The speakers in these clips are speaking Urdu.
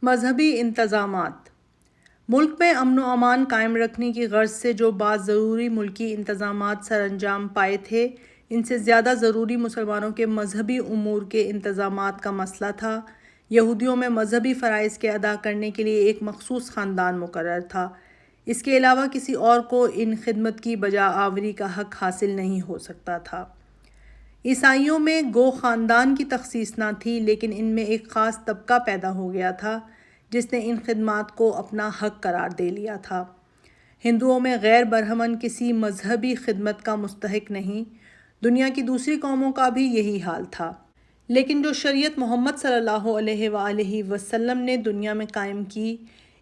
مذہبی انتظامات۔ ملک میں امن و امان قائم رکھنے کی غرض سے جو بعض ضروری ملکی انتظامات سر انجام پائے تھے، ان سے زیادہ ضروری مسلمانوں کے مذہبی امور کے انتظامات کا مسئلہ تھا۔ یہودیوں میں مذہبی فرائض کے ادا کرنے کے لیے ایک مخصوص خاندان مقرر تھا۔ اس کے علاوہ کسی اور کو ان خدمت کی بجا آوری کا حق حاصل نہیں ہو سکتا تھا۔ عیسائیوں میں گو خاندان کی تخصیص نہ تھی، لیکن ان میں ایک خاص طبقہ پیدا ہو گیا تھا جس نے ان خدمات کو اپنا حق قرار دے لیا تھا۔ ہندوؤں میں غیر برہمن کسی مذہبی خدمت کا مستحق نہیں۔ دنیا کی دوسری قوموں کا بھی یہی حال تھا۔ لیکن جو شریعت محمد صلی اللہ علیہ وآلہ وسلم نے دنیا میں قائم کی،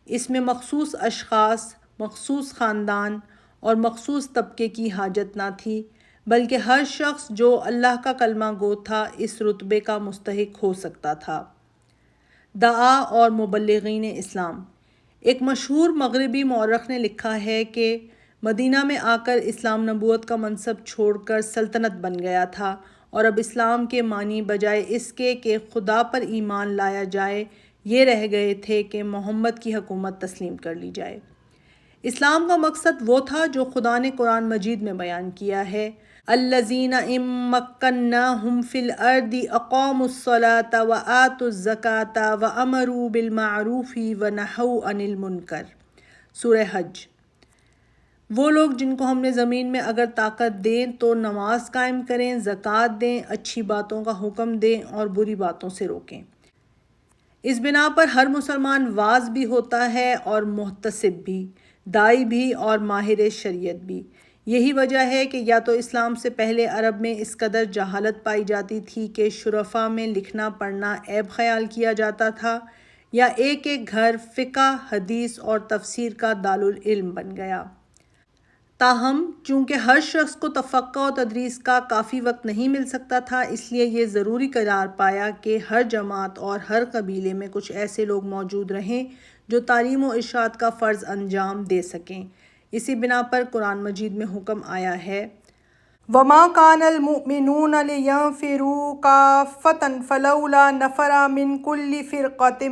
اس میں مخصوص اشخاص، مخصوص خاندان اور مخصوص طبقے کی حاجت نہ تھی، بلکہ ہر شخص جو اللہ کا کلمہ گو تھا اس رتبے کا مستحق ہو سکتا تھا۔ دعا اور مبلغین اسلام۔ ایک مشہور مغربی مورخ نے لکھا ہے کہ مدینہ میں آ کر اسلام نبوت کا منصب چھوڑ کر سلطنت بن گیا تھا، اور اب اسلام کے معنی بجائے اس کے کہ خدا پر ایمان لایا جائے، یہ رہ گئے تھے کہ محمد کی حکومت تسلیم کر لی جائے۔ اسلام کا مقصد وہ تھا جو خدا نے قرآن مجید میں بیان کیا ہے: الذین ان مکناہم فی الارض اقاموا الصلاۃ وآتوا الزکاۃ وامروا بالمعروف ونہوا عن المنکر۔ سورہ حج۔ وہ لوگ جن کو ہم نے زمین میں اگر طاقت دیں تو نماز قائم کریں، زکوٰۃ دیں، اچھی باتوں کا حکم دیں اور بری باتوں سے روکیں۔ اس بنا پر ہر مسلمان واعظ بھی ہوتا ہے اور محتسب بھی، داعی بھی اور ماہر شریعت بھی۔ یہی وجہ ہے کہ یا تو اسلام سے پہلے عرب میں اس قدر جہالت پائی جاتی تھی کہ شرفاء میں لکھنا پڑھنا عیب خیال کیا جاتا تھا، یا ایک ایک گھر فقہ، حدیث اور تفسیر کا دارالعلم بن گیا۔ تاہم چونکہ ہر شخص کو تفقہ و تدریس کا کافی وقت نہیں مل سکتا تھا، اس لیے یہ ضروری قرار پایا کہ ہر جماعت اور ہر قبیلے میں کچھ ایسے لوگ موجود رہیں جو تعلیم و ارشاد کا فرض انجام دے سکیں۔ اسی بنا پر قرآن مجید میں حکم آیا ہے: وَمَا كَانَ الْمُؤْمِنُونَ لِيَنفِرُوا كَافَّةً فَلَوْلَا نَفَرَ مِنْ كُلِّ فِرْقَةٍ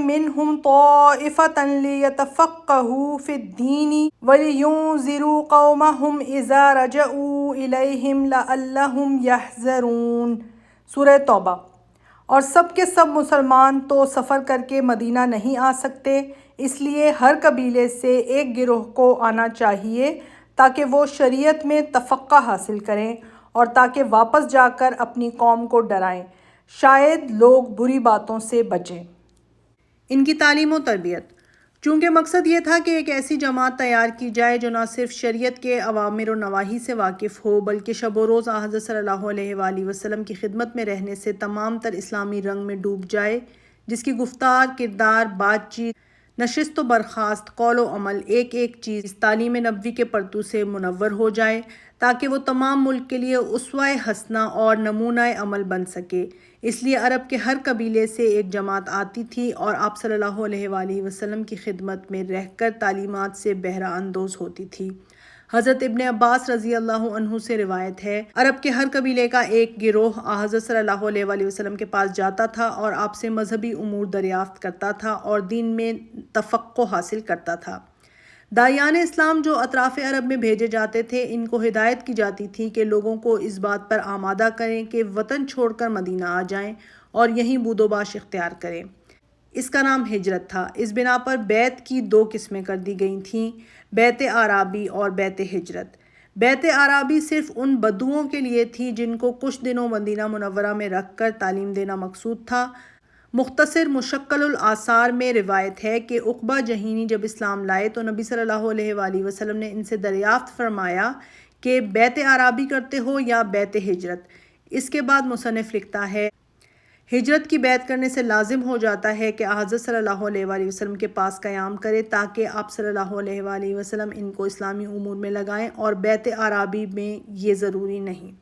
مِّنْهُمْ طَائِفَةٌ لِيَتَفَقَّهُوا فِي الدِّينِ وَلِيُنذِرُوا قَوْمَهُمْ إِذَا رَجَعُوا إِلَيْهِمْ لَعَلَّهُمْ يَحْذَرُونَ۔ سورہ توبہ۔ اور سب کے سب مسلمان تو سفر کر کے مدینہ نہیں آ سکتے، اس لیے ہر قبیلے سے ایک گروہ کو آنا چاہیے تاکہ وہ شریعت میں تفقہ حاصل کریں اور تاکہ واپس جا کر اپنی قوم کو ڈرائیں، شاید لوگ بری باتوں سے بچیں۔ ان کی تعلیم و تربیت۔ چونکہ مقصد یہ تھا کہ ایک ایسی جماعت تیار کی جائے جو نہ صرف شریعت کے اوامر و نواہی سے واقف ہو، بلکہ شب و روز حضرت صلی اللہ علیہ وآلہ وسلم کی خدمت میں رہنے سے تمام تر اسلامی رنگ میں ڈوب جائے، جس کی گفتار، کردار، بات چیت، نشست و برخاست، قول و عمل، ایک ایک چیز تعلیم نبوی کے پرتو سے منور ہو جائے، تاکہ وہ تمام ملک کے لیے اسوہ حسنہ اور نمونہ عمل بن سکے۔ اس لیے عرب کے ہر قبیلے سے ایک جماعت آتی تھی اور آپ صلی اللہ علیہ وآلہ وسلم کی خدمت میں رہ کر تعلیمات سے بہرہ اندوز ہوتی تھی۔ حضرت ابن عباس رضی اللہ عنہ سے روایت ہے، عرب کے ہر قبیلے کا ایک گروہ حضرت صلی اللہ علیہ وآلہ وسلم کے پاس جاتا تھا اور آپ سے مذہبی امور دریافت کرتا تھا اور دین میں تفقہ حاصل کرتا تھا۔ داعیان اسلام جو اطراف عرب میں بھیجے جاتے تھے، ان کو ہدایت کی جاتی تھی کہ لوگوں کو اس بات پر آمادہ کریں کہ وطن چھوڑ کر مدینہ آ جائیں اور یہیں بود و باش اختیار کریں۔ اس کا نام ہجرت تھا۔ اس بنا پر بیعت کی دو قسمیں کر دی گئی تھیں: بیعت اعرابی اور بیعت ہجرت۔ بیعت اعرابی صرف ان بدوؤں کے لیے تھی جن کو کچھ دنوں مدینہ منورہ میں رکھ کر تعلیم دینا مقصود تھا۔ مختصر مشکل الآثار میں روایت ہے کہ عقبہ جہینی جب اسلام لائے تو نبی صلی اللہ علیہ وآلہ وسلم نے ان سے دریافت فرمایا کہ بیعت اعرابی کرتے ہو یا بیعت ہجرت؟ اس کے بعد مصنف لکھتا ہے: ہجرت کی بیعت کرنے سے لازم ہو جاتا ہے کہ حضرت صلی اللہ علیہ وآلہ وسلم کے پاس قیام کرے تاکہ آپ صلی اللہ علیہ وآلہ وسلم ان کو اسلامی امور میں لگائیں، اور بیعت اعرابی میں یہ ضروری نہیں۔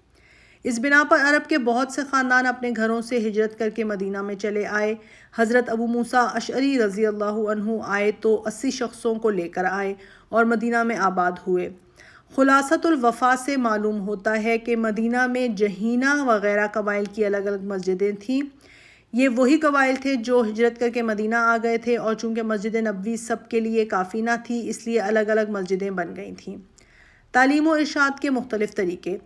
اس بنا پر عرب کے بہت سے خاندان اپنے گھروں سے ہجرت کر کے مدینہ میں چلے آئے۔ حضرت ابو موسیٰ اشعری رضی اللہ عنہ آئے تو 80 شخصوں کو لے کر آئے اور مدینہ میں آباد ہوئے۔ خلاصۃ الوفا سے معلوم ہوتا ہے کہ مدینہ میں جہینہ وغیرہ قبائل کی الگ الگ مسجدیں تھیں۔ یہ وہی قبائل تھے جو ہجرت کر کے مدینہ آ گئے تھے، اور چونکہ مسجد نبوی سب کے لیے کافی نہ تھی، اس لیے الگ الگ مسجدیں بن گئی تھیں۔ تعلیم و ارشاد کے مختلف طریقے: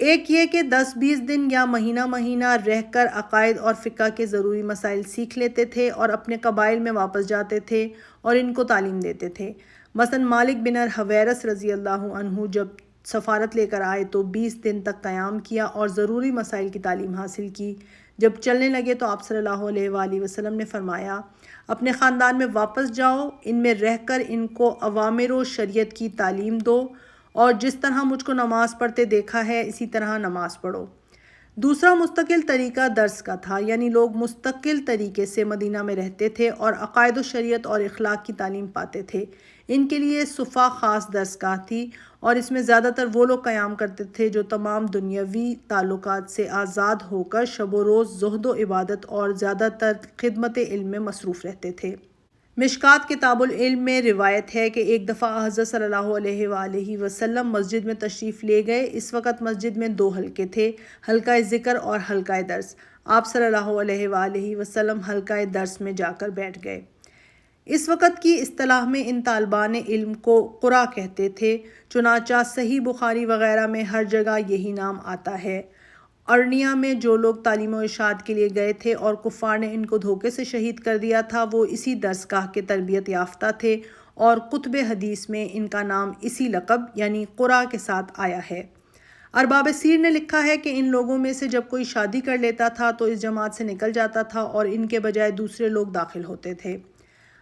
ایک یہ کہ 10-20 دن یا مہینہ مہینہ رہ کر عقائد اور فقہ کے ضروری مسائل سیکھ لیتے تھے اور اپنے قبائل میں واپس جاتے تھے اور ان کو تعلیم دیتے تھے۔ مثلا مالک بن الحویرث رضی اللہ عنہ جب سفارت لے کر آئے تو 20 دن تک قیام کیا اور ضروری مسائل کی تعلیم حاصل کی۔ جب چلنے لگے تو آپ صلی اللہ علیہ وآلہ وسلم نے فرمایا، اپنے خاندان میں واپس جاؤ، ان میں رہ کر ان کو اوامر و شریعت کی تعلیم دو، اور جس طرح مجھ کو نماز پڑھتے دیکھا ہے اسی طرح نماز پڑھو۔ دوسرا مستقل طریقہ درس کا تھا، یعنی لوگ مستقل طریقے سے مدینہ میں رہتے تھے اور عقائد و شریعت اور اخلاق کی تعلیم پاتے تھے۔ ان کے لیے صفا خاص درس گاہ تھی، اور اس میں زیادہ تر وہ لوگ قیام کرتے تھے جو تمام دنیاوی تعلقات سے آزاد ہو کر شب و روز زہد و عبادت اور زیادہ تر خدمت علم میں مصروف رہتے تھے۔ مشکات کتاب العلم میں روایت ہے کہ ایک دفعہ حضرت صلی اللہ علیہ وآلہ وسلم مسجد میں تشریف لے گئے۔ اس وقت مسجد میں 2 حلقے تھے، حلقہ ذکر اور حلقہ درس۔ آپ صلی اللہ علیہ وآلہ وسلم حلقہ درس میں جا کر بیٹھ گئے۔ اس وقت کی اصطلاح میں ان طالبان علم کو قرا کہتے تھے، چنانچہ صحیح بخاری وغیرہ میں ہر جگہ یہی نام آتا ہے۔ ارنیا میں جو لوگ تعلیم و ارشاد کے لیے گئے تھے اور کفار نے ان کو دھوکے سے شہید کر دیا تھا، وہ اسی درس گاہ کے تربیت یافتہ تھے، اور کتب حدیث میں ان کا نام اسی لقب یعنی قرا کے ساتھ آیا ہے۔ ارباب سیر نے لکھا ہے کہ ان لوگوں میں سے جب کوئی شادی کر لیتا تھا تو اس جماعت سے نکل جاتا تھا اور ان کے بجائے دوسرے لوگ داخل ہوتے تھے۔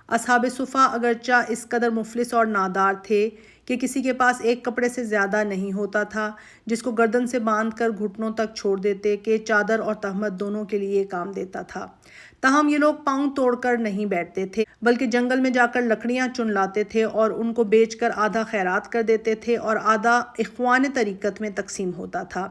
اصحاب صفا اگرچہ اس قدر مفلس اور نادار تھے کہ کسی کے پاس ایک کپڑے سے زیادہ نہیں ہوتا تھا، جس کو گردن سے باندھ کر گھٹنوں تک چھوڑ دیتے کہ چادر اور تہمت دونوں کے لیے کام دیتا تھا۔ تاہم یہ لوگ پاؤں توڑ کر نہیں بیٹھتے تھے، بلکہ جنگل میں جا کر لکڑیاں چن لاتے تھے اور ان کو بیچ کر آدھا خیرات کر دیتے تھے اور آدھا اخوان طریقت میں تقسیم ہوتا تھا۔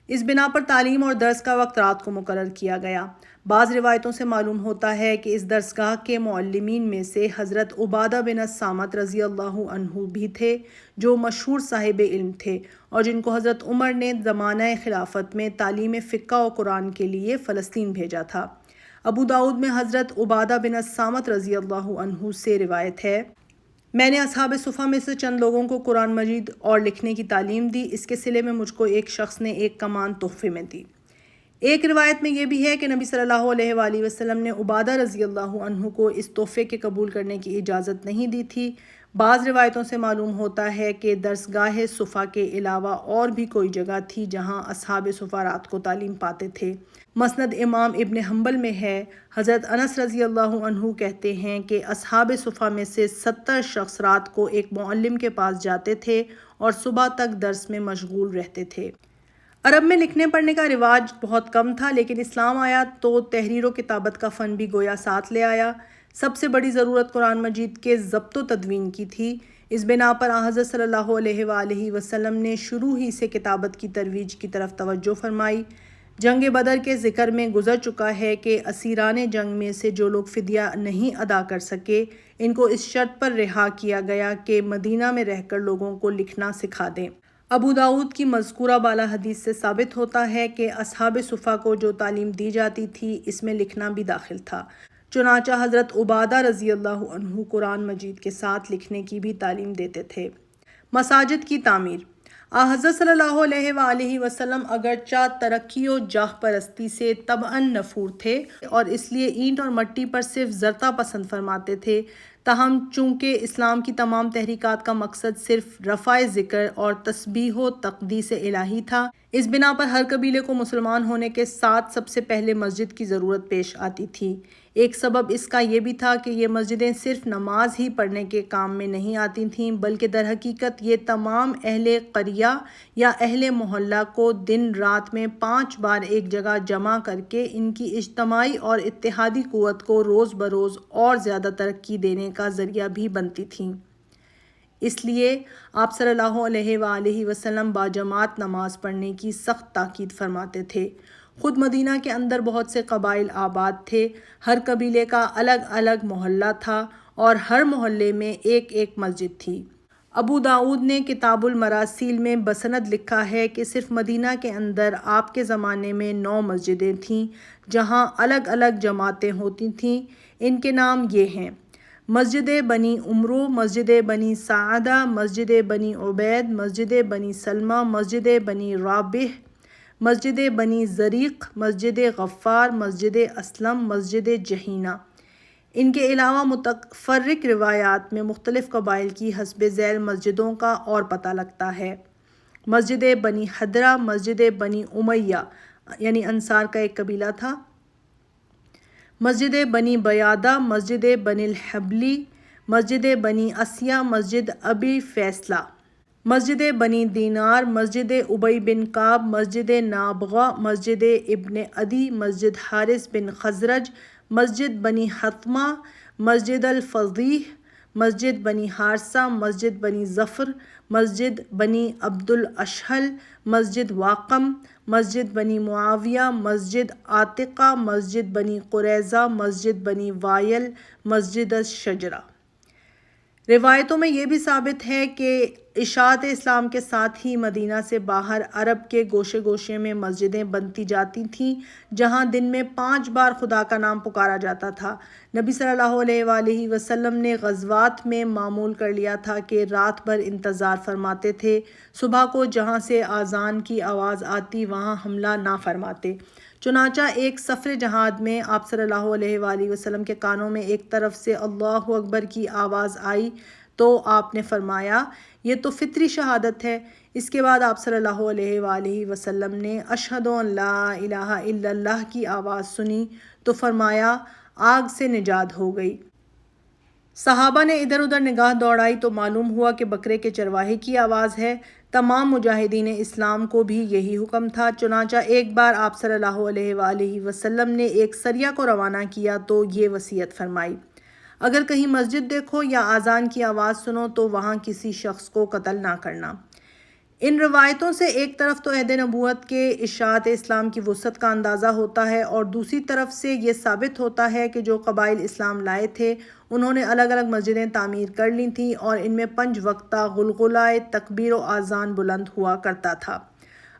اس بنا پر تعلیم اور درس کا وقت رات کو مقرر کیا گیا۔ بعض روایتوں سے معلوم ہوتا ہے کہ اس درسگاہ کے معلمین میں سے حضرت عبادہ بن الصامت رضی اللہ عنہ بھی تھے، جو مشہور صاحب علم تھے اور جن کو حضرت عمر نے زمانہ خلافت میں تعلیم فقہ و قرآن کے لیے فلسطین بھیجا تھا۔ ابو داؤد میں حضرت عبادہ بن الصامت رضی اللہ عنہ سے روایت ہے، میں نے اصحاب صفا میں سے چند لوگوں کو قرآن مجید اور لکھنے کی تعلیم دی، اس کے صلے میں مجھ کو ایک شخص نے ایک کمان تحفے میں دی۔ ایک روایت میں یہ بھی ہے کہ نبی صلی اللہ علیہ وآلہ وسلم نے عبادہ رضی اللہ عنہ کو اس تحفے کے قبول کرنے کی اجازت نہیں دی تھی۔ بعض روایتوں سے معلوم ہوتا ہے کہ درسگاہ صفا کے علاوہ اور بھی کوئی جگہ تھی جہاں اصحاب صفا رات کو تعلیم پاتے تھے۔ مسند امام ابن حنبل میں ہے، حضرت انس رضی اللہ عنہ کہتے ہیں کہ اصحاب صفا میں سے 70 شخص رات کو ایک معلم کے پاس جاتے تھے اور صبح تک درس میں مشغول رہتے تھے۔ عرب میں لکھنے پڑھنے کا رواج بہت کم تھا، لیکن اسلام آیا تو تحریر و کتابت کا فن بھی گویا ساتھ لے آیا۔ سب سے بڑی ضرورت قرآن مجید کے ضبط و تدوین کی تھی۔ اس بنا پر حضرت صلی اللہ علیہ وآلہ وسلم نے شروع ہی سے کتابت کی ترویج کی طرف توجہ فرمائی۔ جنگ بدر کے ذکر میں گزر چکا ہے کہ اسیران جنگ میں سے جو لوگ فدیہ نہیں ادا کر سکے، ان کو اس شرط پر رہا کیا گیا کہ مدینہ میں رہ کر لوگوں کو لکھنا سکھا دیں۔ ابو داؤد کی مذکورہ بالا حدیث سے ثابت ہوتا ہے کہ اصحاب صفا کو جو تعلیم دی جاتی تھی اس میں لکھنا بھی داخل تھا، چنانچہ حضرت عبادہ رضی اللہ عنہ قرآن مجید کے ساتھ لکھنے کی بھی تعلیم دیتے تھے۔ مساجد کی تعمیر: حضرت صلی اللہ علیہ وآلہ وسلم اگرچہ ترقی و جاہ پرستی سے طبعاً نفور تھے اور اس لیے اینٹ اور مٹی پر صرف زرتا پسند فرماتے تھے، تاہم چونکہ اسلام کی تمام تحریکات کا مقصد صرف رفع ذکر اور تسبیح و تقدیس الہی تھا، اس بنا پر ہر قبیلے کو مسلمان ہونے کے ساتھ سب سے پہلے مسجد کی ضرورت پیش آتی تھی۔ ایک سبب اس کا یہ بھی تھا کہ یہ مسجدیں صرف نماز ہی پڑھنے کے کام میں نہیں آتی تھیں، بلکہ در حقیقت یہ تمام اہل قریہ یا اہل محلہ کو دن رات میں 5 بار ایک جگہ جمع کر کے ان کی اجتماعی اور اتحادی قوت کو روز بروز اور زیادہ ترقی دینے کا ذریعہ بھی بنتی تھیں۔ اس لیے آپ صلی اللہ علیہ وآلہ وسلم باجماعت نماز پڑھنے کی سخت تاکید فرماتے تھے۔ خود مدینہ کے اندر بہت سے قبائل آباد تھے، ہر قبیلے کا الگ الگ محلہ تھا اور ہر محلے میں ایک ایک مسجد تھی۔ ابو داؤد نے کتاب المراسیل میں بسند لکھا ہے کہ صرف مدینہ کے اندر آپ کے زمانے میں 9 مسجدیں تھیں جہاں الگ الگ جماعتیں ہوتی تھیں۔ ان کے نام یہ ہیں: مسجد بنی عمرو، مسجد بنی سعدہ، مسجد بنی عبید، مسجد بنی سلمہ، مسجد بنی رابح، مسجد بنی زریق، مسجد غفار، مسجد اسلم، مسجد جہینہ۔ ان کے علاوہ متفرق روایات میں مختلف قبائل کی حسب ذیل مسجدوں کا اور پتہ لگتا ہے: مسجد بنی حدرہ، مسجد بنی امیہ یعنی انصار کا ایک قبیلہ تھا، مسجد بنی بیادہ، مسجد بنی الحبلی، مسجد بنی اسیہ، مسجد ابی فیصلہ، مسجد بنی دینار، مسجد ابی بن کعب، مسجد نابغہ، مسجد ابن عدی، مسجد حارث بن خزرج، مسجد بنی حطمہ، مسجد الفضیح، مسجد بنی حارثہ، مسجد بنی ظفر، مسجد بنی عبد الاشہل، مسجد واقم، مسجد بنی معاویہ، مسجد عاتقہ، مسجد بنی قریظہ، مسجد بنی وائل، مسجد الشجرہ۔ روایتوں میں یہ بھی ثابت ہے کہ اشاعت اسلام کے ساتھ ہی مدینہ سے باہر عرب کے گوشے گوشے میں مسجدیں بنتی جاتی تھیں جہاں دن میں 5 بار خدا کا نام پکارا جاتا تھا۔ نبی صلی اللہ علیہ وآلہ وسلم نے غزوات میں معمول کر لیا تھا کہ رات بھر انتظار فرماتے تھے، صبح کو جہاں سے اذان کی آواز آتی وہاں حملہ نہ فرماتے۔ چنانچہ ایک سفر جہاد میں آپ صلی اللہ علیہ وآلہ وسلم کے کانوں میں ایک طرف سے اللہ اکبر کی آواز آئی تو آپ نے فرمایا یہ تو فطری شہادت ہے۔ اس کے بعد آپ صلی اللہ علیہ وآلہ وسلم نے اشہد ان لا الہ الا اللہ کی آواز سنی تو فرمایا آگ سے نجات ہو گئی۔ صحابہ نے ادھر ادھر نگاہ دوڑائی تو معلوم ہوا کہ بکرے کے چرواہے کی آواز ہے۔ تمام مجاہدین اسلام کو بھی یہی حکم تھا۔ چنانچہ ایک بار آپ صلی اللہ علیہ وآلہ وسلم نے ایک سریہ کو روانہ کیا تو یہ وصیت فرمائی: اگر کہیں مسجد دیکھو یا اذان کی آواز سنو تو وہاں کسی شخص کو قتل نہ کرنا۔ ان روایتوں سے ایک طرف تو عہد نبوت کے اشاعت اسلام کی وسعت کا اندازہ ہوتا ہے اور دوسری طرف سے یہ ثابت ہوتا ہے کہ جو قبائل اسلام لائے تھے انہوں نے الگ الگ مسجدیں تعمیر کر لی تھیں اور ان میں 5 وقتہ غلغلہ تکبیر و اذان بلند ہوا کرتا تھا۔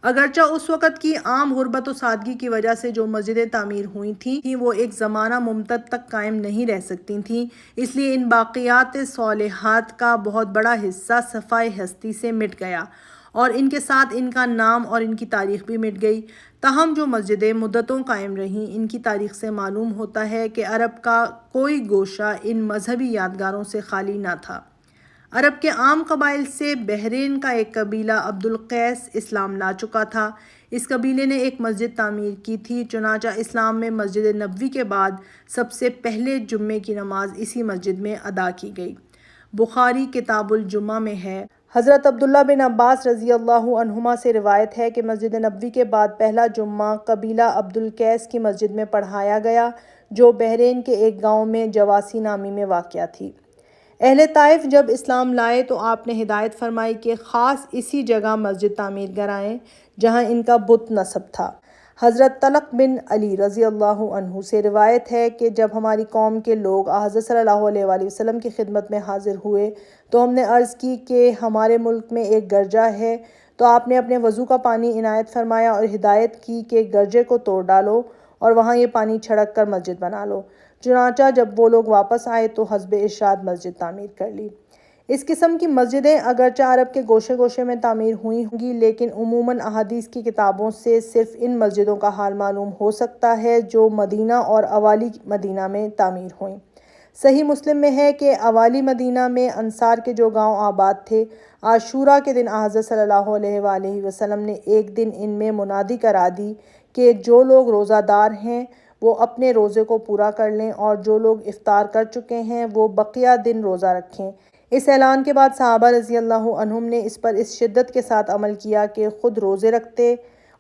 اگرچہ اس وقت کی عام غربت و سادگی کی وجہ سے جو مسجدیں تعمیر ہوئی تھیں وہ ایک زمانہ ممتد تک قائم نہیں رہ سکتی تھیں، اس لیے ان باقیات صالحات کا بہت بڑا حصہ صفائے ہستی سے مٹ گیا اور ان کے ساتھ ان کا نام اور ان کی تاریخ بھی مٹ گئی۔ تاہم جو مسجدیں مدتوں قائم رہیں ان کی تاریخ سے معلوم ہوتا ہے کہ عرب کا کوئی گوشہ ان مذہبی یادگاروں سے خالی نہ تھا۔ عرب کے عام قبائل سے بحرین کا ایک قبیلہ عبد القیس اسلام لا چکا تھا۔ اس قبیلے نے ایک مسجد تعمیر کی تھی، چنانچہ اسلام میں مسجد نبوی کے بعد سب سے پہلے جمعے کی نماز اسی مسجد میں ادا کی گئی۔ بخاری کتاب الجمعہ میں ہے۔ حضرت عبداللہ بن عباس رضی اللہ عنہما سے روایت ہے کہ مسجد نبوی کے بعد پہلا جمعہ قبیلہ عبد القیس کی مسجد میں پڑھایا گیا جو بحرین کے ایک گاؤں میں جواسی نامی میں واقع تھی۔ اہل طائف جب اسلام لائے تو آپ نے ہدایت فرمائی کہ خاص اسی جگہ مسجد تعمیر کرائیں جہاں ان کا بت نصب تھا۔ حضرت طلق بن علی رضی اللہ عنہ سے روایت ہے کہ جب ہماری قوم کے لوگ حضرت صلی اللہ علیہ وآلہ وسلم کی خدمت میں حاضر ہوئے تو ہم نے عرض کی کہ ہمارے ملک میں ایک گرجا ہے، تو آپ نے اپنے وضو کا پانی عنایت فرمایا اور ہدایت کی کہ گرجے کو توڑ ڈالو اور وہاں یہ پانی چھڑک کر مسجد بنا لو۔ چنانچہ جب وہ لوگ واپس آئے تو حسب ارشاد مسجد تعمیر کر لی۔ اس قسم کی مسجدیں اگرچہ عرب کے گوشے گوشے میں تعمیر ہوئی ہوں گی لیکن عموماً احادیث کی کتابوں سے صرف ان مسجدوں کا حال معلوم ہو سکتا ہے جو مدینہ اور اوالی مدینہ میں تعمیر ہوئیں۔ صحیح مسلم میں ہے کہ اوالی مدینہ میں انصار کے جو گاؤں آباد تھے، عاشوراء کے دن حضرت صلی اللہ علیہ وآلہ وسلم نے ایک دن ان میں منادی کرا دی کہ جو لوگ روزہ دار ہیں وہ اپنے روزے کو پورا کر لیں اور جو لوگ افطار کر چکے ہیں وہ بقیہ دن روزہ رکھیں۔ اس اعلان کے بعد صحابہ رضی اللہ عنہم نے اس پر اس شدت کے ساتھ عمل کیا کہ خود روزے رکھتے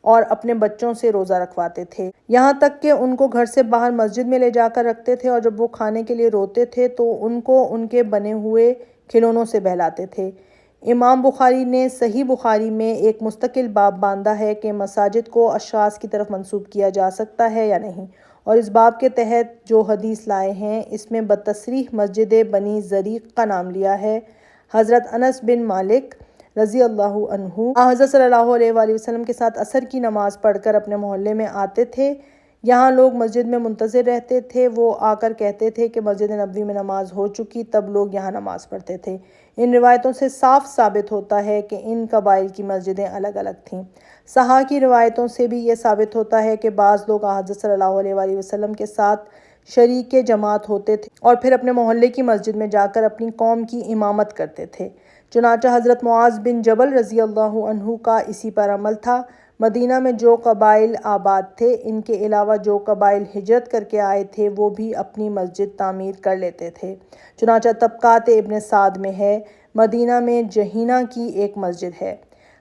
اور اپنے بچوں سے روزہ رکھواتے تھے، یہاں تک کہ ان کو گھر سے باہر مسجد میں لے جا کر رکھتے تھے اور جب وہ کھانے کے لیے روتے تھے تو ان کو ان کے بنے ہوئے کھلونوں سے بہلاتے تھے۔ امام بخاری نے صحیح بخاری میں ایک مستقل باب باندھا ہے کہ مساجد کو اشخاص کی طرف منسوب کیا جا سکتا ہے یا نہیں، اور اس باب کے تحت جو حدیث لائے ہیں اس میں بتصریح مسجد بنی زریق کا نام لیا ہے۔ حضرت انس بن مالک رضی اللہ عنہ حضرت صلی اللہ علیہ وآلہ وسلم کے ساتھ عصر کی نماز پڑھ کر اپنے محلے میں آتے تھے۔ یہاں لوگ مسجد میں منتظر رہتے تھے۔ وہ آ کر کہتے تھے کہ مسجد نبوی میں نماز ہو چکی، تب لوگ یہاں نماز پڑھتے تھے۔ ان روایتوں سے صاف ثابت ہوتا ہے کہ ان قبائل کی مسجدیں الگ الگ تھیں۔ صحاح کی روایتوں سے بھی یہ ثابت ہوتا ہے کہ بعض لوگ حضرت صلی اللہ علیہ وآلہ وسلم کے ساتھ شریک جماعت ہوتے تھے اور پھر اپنے محلے کی مسجد میں جا کر اپنی قوم کی امامت کرتے تھے۔ چنانچہ حضرت معاذ بن جبل رضی اللہ عنہ کا اسی پر عمل تھا۔ مدینہ میں جو قبائل آباد تھے، ان کے علاوہ جو قبائل ہجرت کر کے آئے تھے، وہ بھی اپنی مسجد تعمیر کر لیتے تھے۔ چنانچہ طبقات ابن سعد میں ہے، مدینہ میں جہینہ کی ایک مسجد ہے۔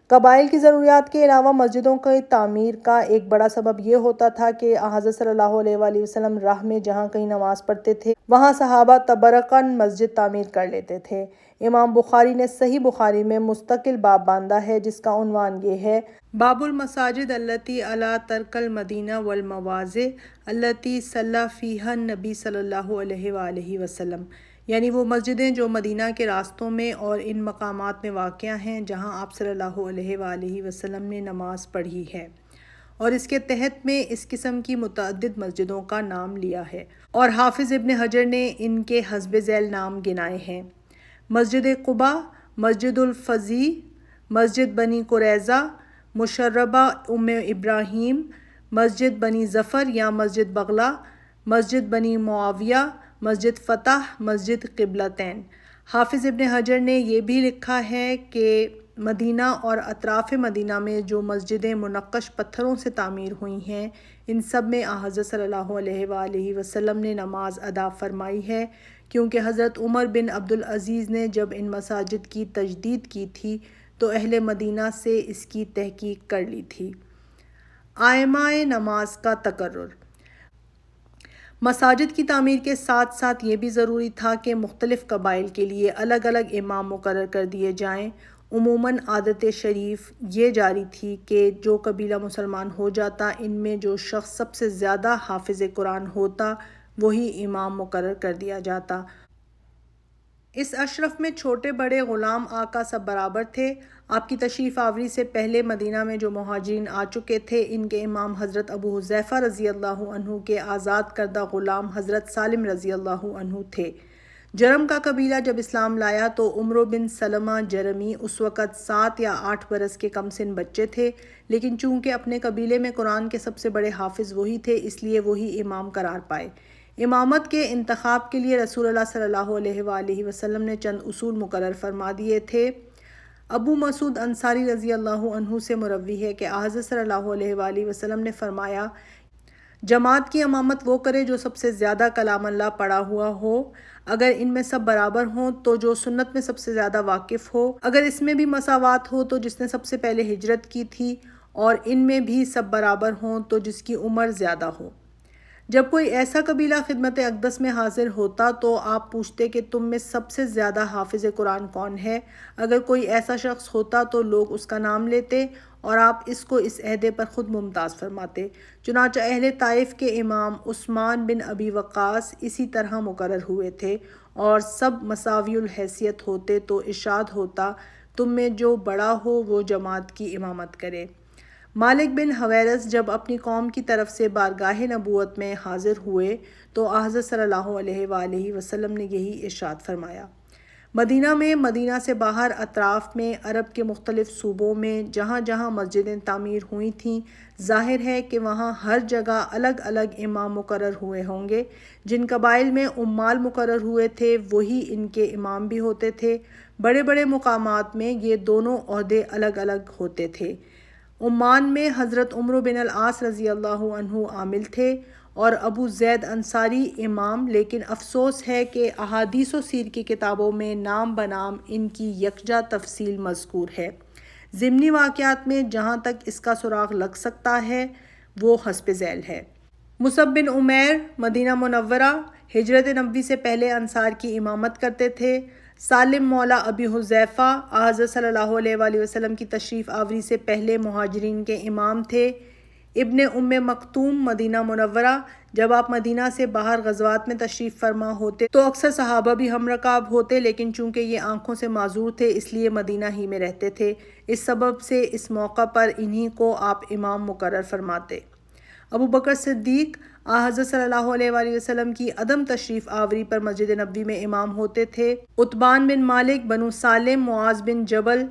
قبائل کی ضروریات کے علاوہ مسجدوں کی تعمیر کا ایک بڑا سبب یہ ہوتا تھا کہ حضرت صلی اللہ علیہ وآلہ وسلم راہ میں جہاں کہیں نماز پڑھتے تھے، وہاں صحابہ تبرکاً مسجد تعمیر کر لیتے تھے۔ امام بخاری نے صحیح بخاری میں مستقل باب باندھا ہے جس کا عنوان یہ ہے: باب المساجد التی علی ترک المدینہ والمواضع التی صلی فیہا النبی صلی اللہ علیہ وآلہ وسلم، یعنی وہ مسجدیں جو مدینہ کے راستوں میں اور ان مقامات میں واقع ہیں جہاں آپ صلی اللہ علیہ وآلہ وسلم نے نماز پڑھی ہے، اور اس کے تحت میں اس قسم کی متعدد مسجدوں کا نام لیا ہے، اور حافظ ابن حجر نے ان کے حسب ذیل نام گنائے ہیں: مسجد قباء، مسجد الفضیع، مسجد بنی قریظہ، مشربہ ام ابراہیم، مسجد بنی ظفر یا مسجد بغلہ، مسجد بنی معاویہ، مسجد فتح، مسجد قبلتین۔ حافظ ابن حجر نے یہ بھی لکھا ہے کہ مدینہ اور اطراف مدینہ میں جو مسجدیں منقش پتھروں سے تعمیر ہوئی ہیں، ان سب میں حضرت صلی اللہ علیہ وآلہ وسلم نے نماز ادا فرمائی ہے، کیونکہ حضرت عمر بن عبدالعزیز نے جب ان مساجد کی تجدید کی تھی تو اہل مدینہ سے اس کی تحقیق کر لی تھی۔ ائمہ نماز کا تقرر۔ مساجد کی تعمیر کے ساتھ ساتھ یہ بھی ضروری تھا کہ مختلف قبائل کے لیے الگ الگ امام مقرر کر دیے جائیں۔ عموماً عادت شریف یہ جاری تھی کہ جو قبیلہ مسلمان ہو جاتا، ان میں جو شخص سب سے زیادہ حافظ قرآن ہوتا، وہی امام مقرر کر دیا جاتا۔ اس اشرف میں چھوٹے بڑے غلام آقا سب برابر تھے۔ آپ کی تشریف آوری سے پہلے مدینہ میں جو مہاجرین آ چکے تھے، ان کے امام حضرت ابو حذیفہ رضی اللہ عنہ کے آزاد کردہ غلام حضرت سالم رضی اللہ عنہ تھے۔ جرم کا قبیلہ جب اسلام لایا تو عمرو بن سلمہ جرمی اس وقت 7 یا 8 برس کے کم سن بچے تھے، لیکن چونکہ اپنے قبیلے میں قرآن کے سب سے بڑے حافظ وہی تھے، اس لیے وہی امام قرار پائے۔ امامت کے انتخاب کے لیے رسول اللہ صلی اللہ علیہ وآلہ وسلم نے چند اصول مقرر فرما دیے تھے۔ ابو مسعود انصاری رضی اللہ عنہ سے مروی ہے کہ حضرت صلی اللہ علیہ وآلہ وسلم نے فرمایا: جماعت کی امامت وہ کرے جو سب سے زیادہ کلام اللہ پڑھا ہوا ہو، اگر ان میں سب برابر ہوں تو جو سنت میں سب سے زیادہ واقف ہو، اگر اس میں بھی مساوات ہو تو جس نے سب سے پہلے ہجرت کی تھی، اور ان میں بھی سب برابر ہوں تو جس کی عمر زیادہ ہو۔ جب کوئی ایسا قبیلہ خدمت اقدس میں حاضر ہوتا تو آپ پوچھتے کہ تم میں سب سے زیادہ حافظ قرآن کون ہے؟ اگر کوئی ایسا شخص ہوتا تو لوگ اس کا نام لیتے اور آپ اس کو اس عہدے پر خود ممتاز فرماتے۔ چنانچہ اہل طائف کے امام عثمان بن ابی وقاص اسی طرح مقرر ہوئے تھے، اور سب مساوی الحیثیت ہوتے تو ارشاد ہوتا: تم میں جو بڑا ہو وہ جماعت کی امامت کرے۔ مالک بن حویرث جب اپنی قوم کی طرف سے بارگاہ نبوت میں حاضر ہوئے تو حضرت صلی اللہ علیہ وآلہ وسلم نے یہی ارشاد فرمایا۔ مدینہ میں، مدینہ سے باہر اطراف میں، عرب کے مختلف صوبوں میں جہاں جہاں مسجدیں تعمیر ہوئی تھیں، ظاہر ہے کہ وہاں ہر جگہ الگ الگ امام مقرر ہوئے ہوں گے۔ جن قبائل میں عمال مقرر ہوئے تھے وہی ان کے امام بھی ہوتے تھے۔ بڑے بڑے مقامات میں یہ دونوں عہدے الگ الگ ہوتے تھے۔ عمان میں حضرت عمرو بن العاص رضی اللہ عنہ عامل تھے اور ابو زید انصاری امام، لیکن افسوس ہے کہ احادیث و سیر کی کتابوں میں نام بنام ان کی یکجا تفصیل مذکور ہے۔ ضمنی واقعات میں جہاں تک اس کا سراغ لگ سکتا ہے وہ حسب ذیل ہے۔ مصعب بن عمیر مدینہ منورہ ہجرت نبوی سے پہلے انصار کی امامت کرتے تھے۔ سالم مولا ابی حذیفہ حضرت صلی اللہ علیہ وآلہ وسلم کی تشریف آوری سے پہلے مہاجرین کے امام تھے۔ ابن ام مکتوم مدینہ منورہ۔ جب آپ مدینہ سے باہر غزوات میں تشریف فرما ہوتے تو اکثر صحابہ بھی ہم رکاب ہوتے، لیکن چونکہ یہ آنکھوں سے معذور تھے اس لیے مدینہ ہی میں رہتے تھے۔ اس سبب سے اس موقع پر انہی کو آپ امام مقرر فرماتے۔ ابو بکر صدیق حضرت صلی اللہ علیہ وآلہ وسلم کی عدم تشریف آوری پر مسجد نبوی میں امام ہوتے تھے۔ عتبان بن مالک بنو سالم، معاذ بن جبل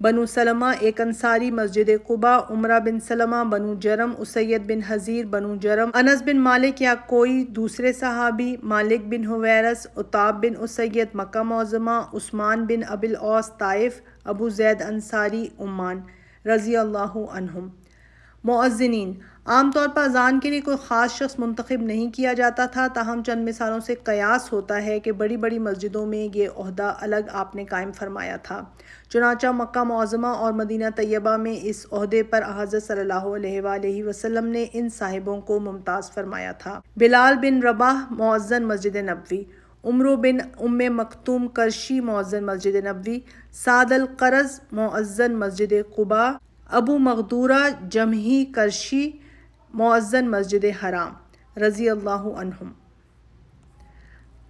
بنو سلمہ ایک انصاری مسجد قباء، عمرہ بن سلمہ بنو جرم، اسید بن حضیر بنو جرم، انس بن مالک یا کوئی دوسرے صحابی، مالک بن حویرث، عتاب بن اسید مکہ معظمہ، عثمان بن ابی العاص طائف، ابو زید انصاری عمان رضی اللہ عنہم۔ مؤذنین عام طور پر اذان کے لیے کوئی خاص شخص منتخب نہیں کیا جاتا تھا، تاہم چند مثالوں سے قیاس ہوتا ہے کہ بڑی بڑی مسجدوں میں یہ عہدہ الگ آپ نے قائم فرمایا تھا۔ چنانچہ مکہ معظمہ اور مدینہ طیبہ میں اس عہدے پر حضرت صلی اللہ علیہ وآلہ وسلم نے ان صاحبوں کو ممتاز فرمایا تھا۔ بلال بن رباح مؤذن مسجد نبوی، عمرو بن ام مکتوم قرشی مؤذن مسجد نبوی، سعد القرظ مؤذن مسجد قباء، ابو مغدورہ جمحی قرشی مؤذن مسجد حرام رضی اللہ عنہم۔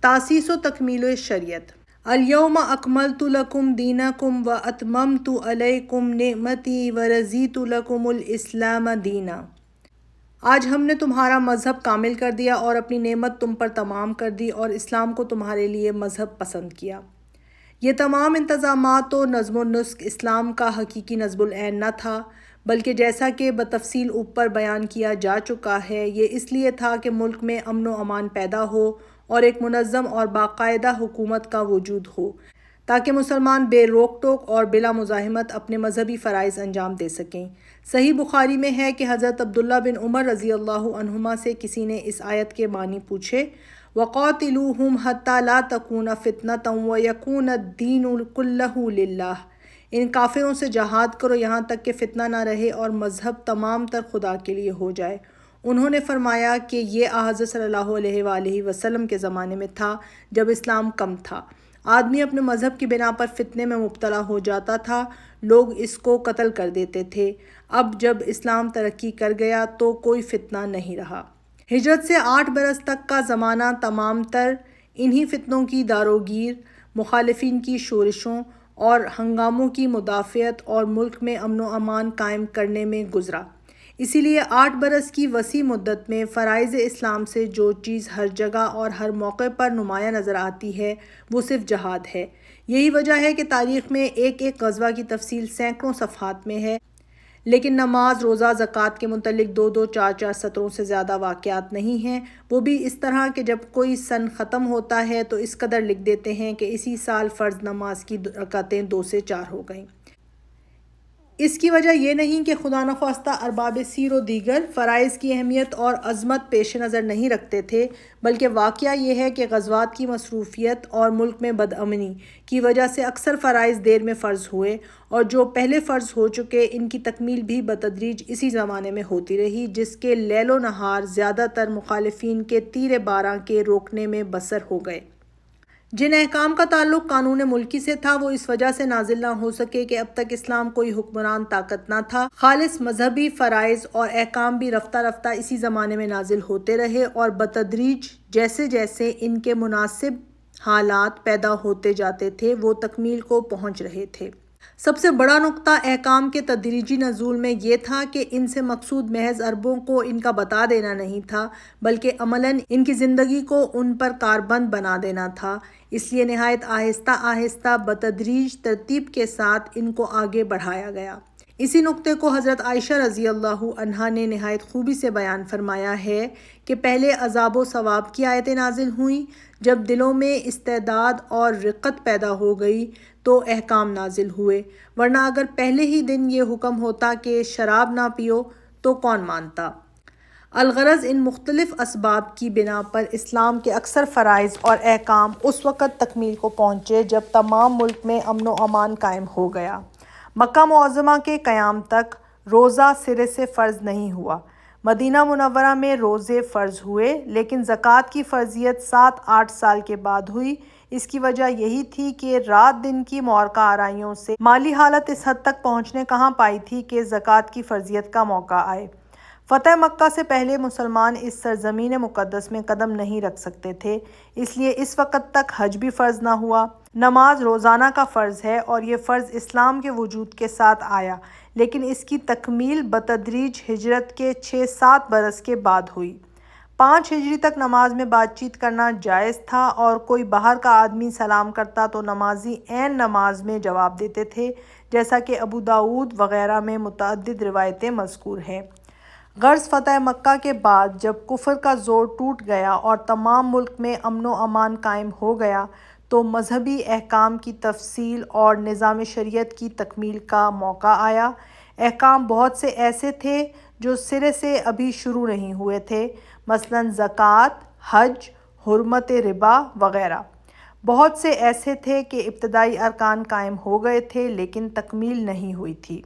تاسیس و تکمیل شریعت۔ الیوم اکملت لکم دینکم واتممت علیکم نعمتی ورضیت لکم الاسلام دینا۔ آج ہم نے تمہارا مذہب کامل کر دیا اور اپنی نعمت تم پر تمام کر دی اور اسلام کو تمہارے لیے مذہب پسند کیا۔ یہ تمام انتظامات و نظم و نسق اسلام کا حقیقی نصب العین نہ تھا، بلکہ جیسا کہ بتفصیل اوپر بیان کیا جا چکا ہے، یہ اس لیے تھا کہ ملک میں امن و امان پیدا ہو اور ایک منظم اور باقاعدہ حکومت کا وجود ہو، تاکہ مسلمان بے روک ٹوک اور بلا مزاحمت اپنے مذہبی فرائض انجام دے سکیں۔ صحیح بخاری میں ہے کہ حضرت عبداللہ بن عمر رضی اللہ عنہما سے کسی نے اس آیت کے معنی پوچھے، وَقَاتِلُوهُمْ حَتَّى لَا تَكُونَ فِتْنَةً وَيَكُونَ الدِّينُ كُلُّهُ لِلَّهِ۔ ان کافروں سے جہاد کرو یہاں تک کہ فتنہ نہ رہے اور مذہب تمام تر خدا کے لیے ہو جائے۔ انہوں نے فرمایا کہ یہ حضرت صلی اللہ علیہ وآلہ وسلم کے زمانے میں تھا جب اسلام کم تھا، آدمی اپنے مذہب کی بنا پر فتنے میں مبتلا ہو جاتا تھا، لوگ اس کو قتل کر دیتے تھے۔ اب جب اسلام ترقی کر گیا تو کوئی فتنہ نہیں رہا۔ ہجرت سے 8 برس تک کا زمانہ تمام تر انہی فتنوں کی داروگیر، مخالفین کی شورشوں اور ہنگاموں کی مدافعت اور ملک میں امن و امان قائم کرنے میں گزرا۔ اسی لیے 8 برس کی وسیع مدت میں فرائض اسلام سے جو چیز ہر جگہ اور ہر موقع پر نمایاں نظر آتی ہے وہ صرف جہاد ہے۔ یہی وجہ ہے کہ تاریخ میں ایک ایک غزوہ کی تفصیل سینکڑوں صفحات میں ہے، لیکن نماز، روزہ، زکوٰۃ کے متعلق 2-2، 4-4 سطروں سے زیادہ واقعات نہیں ہیں، وہ بھی اس طرح کہ جب کوئی سن ختم ہوتا ہے تو اس قدر لکھ دیتے ہیں کہ اسی سال فرض نماز کی رکعتیں 2 سے 4 ہو گئیں۔ اس کی وجہ یہ نہیں کہ خدا نخواستہ ارباب سیر و دیگر فرائض کی اہمیت اور عظمت پیش نظر نہیں رکھتے تھے، بلکہ واقعہ یہ ہے کہ غزوات کی مصروفیت اور ملک میں بدامنی کی وجہ سے اکثر فرائض دیر میں فرض ہوئے، اور جو پہلے فرض ہو چکے ان کی تکمیل بھی بتدریج اسی زمانے میں ہوتی رہی، جس کے لیل و نہار زیادہ تر مخالفین کے تیر باراں کے روکنے میں بسر ہو گئے۔ جن احکام کا تعلق قانون ملکی سے تھا وہ اس وجہ سے نازل نہ ہو سکے کہ اب تک اسلام کوئی حکمران طاقت نہ تھا، خالص مذہبی فرائض اور احکام بھی رفتہ رفتہ اسی زمانے میں نازل ہوتے رہے اور بتدریج جیسے جیسے ان کے مناسب حالات پیدا ہوتے جاتے تھے وہ تکمیل کو پہنچ رہے تھے۔ سب سے بڑا نقطہ احکام کے تدریجی نزول میں یہ تھا کہ ان سے مقصود محض عربوں کو ان کا بتا دینا نہیں تھا، بلکہ عملاً ان کی زندگی کو ان پر کاربند بنا دینا تھا۔ اس لیے نہایت آہستہ آہستہ بتدریج ترتیب کے ساتھ ان کو آگے بڑھایا گیا۔ اسی نقطے کو حضرت عائشہ رضی اللہ عنہا نے نہایت خوبی سے بیان فرمایا ہے کہ پہلے عذاب و ثواب کی آیتیں نازل ہوئیں، جب دلوں میں استعداد اور رقت پیدا ہو گئی تو احکام نازل ہوئے، ورنہ اگر پہلے ہی دن یہ حکم ہوتا کہ شراب نہ پیو تو کون مانتا۔ الغرض ان مختلف اسباب کی بنا پر اسلام کے اکثر فرائض اور احکام اس وقت تکمیل کو پہنچے جب تمام ملک میں امن و امان قائم ہو گیا۔ مکہ معظمہ کے قیام تک روزہ سرے سے فرض نہیں ہوا۔ مدینہ منورہ میں روزے فرض ہوئے، لیکن زکوٰۃ کی فرضیت 7-8 سال کے بعد ہوئی۔ اس کی وجہ یہی تھی کہ رات دن کی معرکہ آرائیوں سے مالی حالت اس حد تک پہنچنے کہاں پائی تھی کہ زکوٰۃ کی فرضیت کا موقع آئے۔ فتح مکہ سے پہلے مسلمان اس سرزمین مقدس میں قدم نہیں رکھ سکتے تھے، اس لیے اس وقت تک حج بھی فرض نہ ہوا۔ نماز روزانہ کا فرض ہے اور یہ فرض اسلام کے وجود کے ساتھ آیا، لیکن اس کی تکمیل بتدریج ہجرت کے 6-7 برس کے بعد ہوئی۔ 5 ہجری تک نماز میں بات چیت کرنا جائز تھا، اور کوئی باہر کا آدمی سلام کرتا تو نمازی عین نماز میں جواب دیتے تھے، جیسا کہ ابو داؤد وغیرہ میں متعدد روایتیں مذکور ہیں۔ غرض فتح مکہ کے بعد جب کفر کا زور ٹوٹ گیا اور تمام ملک میں امن و امان قائم ہو گیا تو مذہبی احکام کی تفصیل اور نظام شریعت کی تکمیل کا موقع آیا۔ احکام بہت سے ایسے تھے جو سرے سے ابھی شروع نہیں ہوئے تھے، مثلاً زکوٰۃ، حج، حرمت ربا وغیرہ۔ بہت سے ایسے تھے کہ ابتدائی ارکان قائم ہو گئے تھے لیکن تکمیل نہیں ہوئی تھی۔